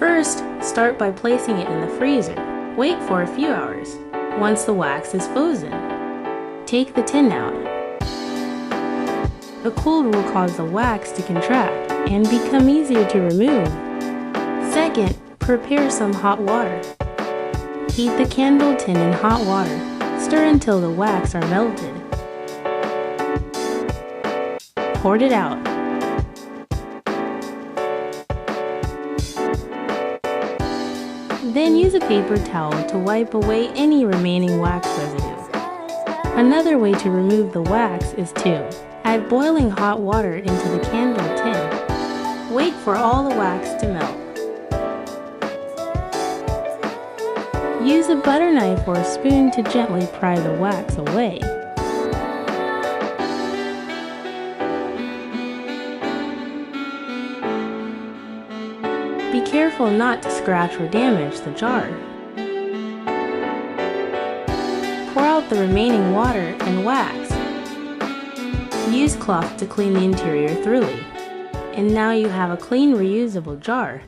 First, start by placing it in the freezer. Wait for a few hours. Once the wax is frozen, take the tin out. The cold will cause the wax to contract and become easier to remove. Second, prepare some hot water. Heat the candle tin in hot water. Stir until the wax are melted. Pour it out. Then use a paper towel to wipe away any remaining wax residue. Another way to remove the wax is to add boiling hot water into the candle tin. Wait for all the wax to melt. Use a butter knife or a spoon to gently pry the wax away. Be careful not to scratch or damage the jar. Pour out the remaining water and wax. Use cloth to clean the interior thoroughly. And now you have a clean, reusable jar.